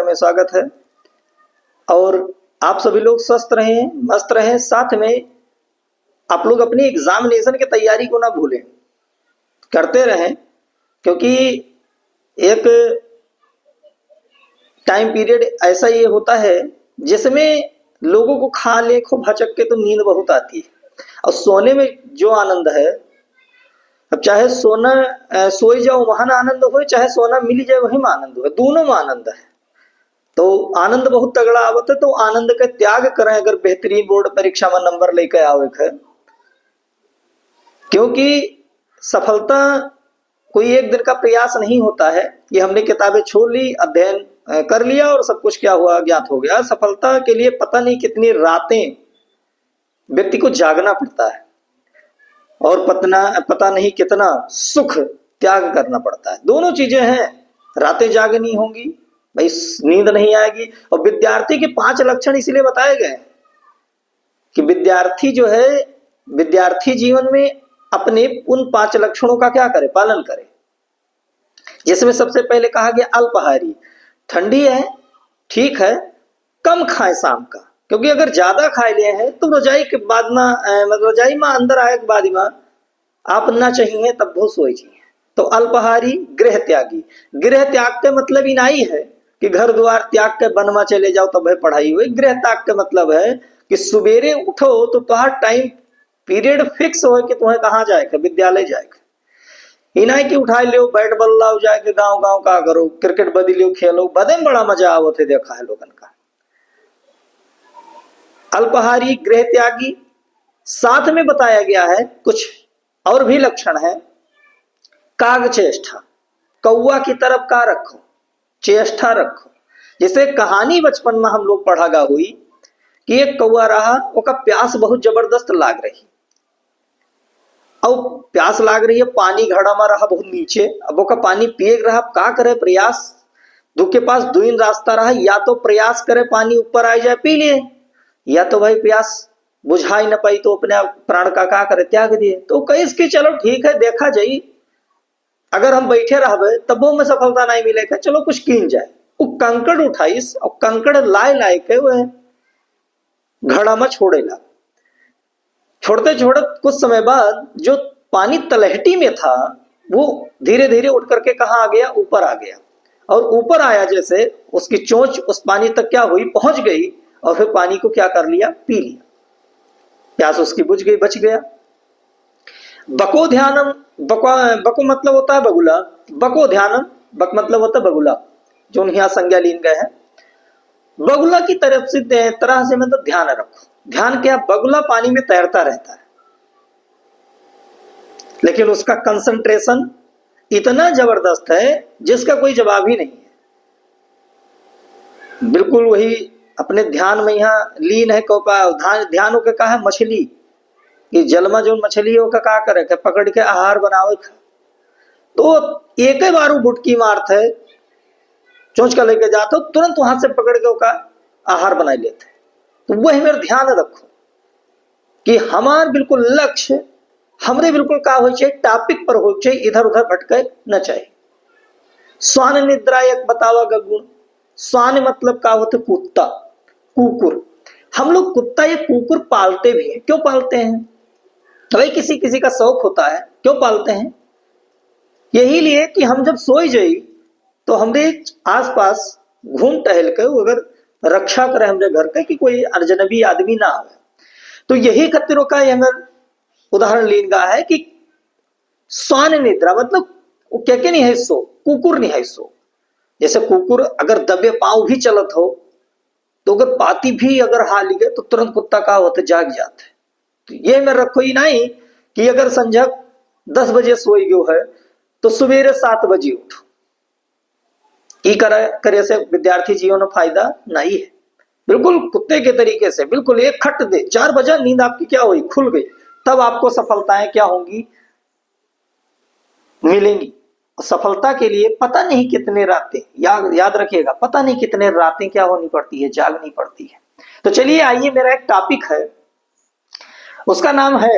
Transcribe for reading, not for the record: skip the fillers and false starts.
में स्वागत है। और आप सभी लोग स्वस्थ रहें, मस्त रहें। साथ में आप लोग अपनी एग्जामिनेशन की तैयारी को ना भूलें, करते रहें, क्योंकि एक टाइम पीरियड ऐसा ये होता है जिसमें लोगों को खा ले खो भचक के तो नींद बहुत आती है। और सोने में जो आनंद है, अब चाहे सोना सोई जाओ वहां ना आनंद हो, चाहे सोना मिल जाए वही में आनंद हो, दोनों में आनंद है। तो आनंद बहुत तगड़ा आवत है, तो आनंद का त्याग करें अगर बेहतरीन बोर्ड परीक्षा में नंबर लेकर आवे है। क्योंकि सफलता कोई एक दिन का प्रयास नहीं होता है कि हमने किताबें छोड़ ली, अध्ययन कर लिया और सब कुछ क्या हुआ ज्ञात हो गया। सफलता के लिए पता नहीं कितनी रातें व्यक्ति को जागना पड़ता है और पता नहीं कितना सुख त्याग करना पड़ता है। दोनों चीजें हैं, रातें जागनी होंगी भाई, नींद नहीं आएगी। और विद्यार्थी के 5 लक्षण इसलिए बताए गए कि विद्यार्थी जो है, विद्यार्थी जीवन में अपने उन 5 लक्षणों का क्या करे, पालन करे। जिसमें सबसे पहले कहा गया अल्पाहारी। ठंडी है, ठीक है, कम खाए शाम का, क्योंकि अगर ज्यादा खा लिए हैं तो रजाई के बाद में रजाई में अंदर आए के बाद में आप ना चाहिए तब बहुत सोई चाहिए। तो अल्पाहारी। गृह त्यागी। गृह त्याग के मतलब इनाई है कि घर द्वार त्याग के वन में चले जाओ तब है पढ़ाई हुई। गृह त्याग का मतलब है कि सवेरे उठो तो तुम्हारा टाइम पीरियड फिक्स हो कि तुम्हें कहाँ जाएगा, विद्यालय जाएगा। इनाई की उठाई लो, बैट बॉल लाओ, जाके गांव गांव का करो, क्रिकेट बदी लो, खेलो, बदे में बड़ा मजा आवत है, देखा है लोगन का। अल्पाहारी, गृह त्यागी। साथ में बताया गया है कुछ और भी लक्षण है। काग चेष्टा। कौआ की तरफ का रखो, चेष्टा रखो। जैसे कहानी बचपन में हम लोग पढ़ागा हुई कि एक कौआ रहा, ओका प्यास बहुत जबरदस्त लाग रही, और प्यास लाग रही है, पानी घड़ा में रहा बहुत नीचे, अब ओका पानी पिए रहा, का करे प्रयास, दो के पास 2 रास्ता रहा, या तो प्रयास करे पानी ऊपर आ जाए पी लिए, या तो भाई प्यास बुझा ही न पाई तो अपने प्राण का करे, त्याग दिए। तो कही इसकी चलो ठीक है, देखा जाई, अगर हम बैठे रहे तब वो में सफलता नहीं मिलेगा, चलो कुछ कीन जाए। वो कंकड़ उठाइस और कंकड़ लाए लाए के वह घड़ा में छोड़ेला। छोड़ते छोड़ते कुछ समय बाद जो पानी तलहटी में था वो धीरे धीरे उठ करके कहाँ आ गया, ऊपर आ गया। और ऊपर आया जैसे उसकी चोंच उस पानी तक क्या हुई, पहुंच गई, और फिर पानी को क्या कर लिया, पी लिया। प्यास उसकी बुझ गई, बच गया। बको ध्यानम। बको मतलब होता है बगुला। बको ध्यानम, बक मतलब होता है बगुला, जो यहाँ संज्ञा लीन गए हैं। बगुला की तरफ से तरह से मतलब ध्यान रखो। ध्यान क्या, बगुला पानी में तैरता रहता है, लेकिन उसका कंसंट्रेशन इतना जबरदस्त है जिसका कोई जवाब ही नहीं है। बिल्कुल वही अपने ध्यान में यहाँ लीन है। ध्यान के कहा है मछली, कि जल में जो मछली हो का करे, पकड़ के आहार बनावे। तो एक ही बार बुटकी मारत है, चोंच का लेके जाते हो, तुरंत वहां से पकड़ के का आहार बना लेते। तो वही मेरा ध्यान रखो कि हमार बिल्कुल लक्ष्य हमरे बिल्कुल का हो चाहिए, टॉपिक पर हो चाहिए, इधर उधर भटके न चाहिए। स्वान निद्रा एक बतावा का गुण। स्वान मतलब का होता, कुत्ता, कुकुर। हम लोग कुत्ता या कुकुर पालते भी हैं। क्यों पालते हैं भाई, किसी किसी का शौक होता है। क्यों पालते हैं, यही लिए कि हम जब सोई जाई तो हमरे आसपास घूम टहल कर अगर रक्षा करे हमरे घर के, कि कोई अजनबी आदमी ना आवे। तो यही खतरों का उदाहरण लीन है कि स्वान निद्रा मतलब वो क्या नहीं है, सो कुकुर नहीं है सो। जैसे कुकुर अगर दबे पांव भी चलत हो तो अगर पाती भी अगर हाल गए तो तुरंत कुत्ता का होता, जाग जाता है। तो ये में रखो ही नहीं कि अगर संझक 10 बजे सोई गयो है तो सवेरे 7 बजे उठो। ई करे से विद्यार्थी जीवन में फायदा नहीं है। बिल्कुल कुत्ते के तरीके से बिल्कुल एक खट दे, 4 बजे नींद आपकी क्या हुई, खुल गई, तब आपको सफलताएं क्या होंगी, मिलेंगी। सफलता के लिए पता नहीं कितने रातें, याद रखिएगा, पता नहीं कितने रातें क्या होनी पड़ती है, जागनी पड़ती है। तो चलिए आइए, मेरा एक टॉपिक है, उसका नाम है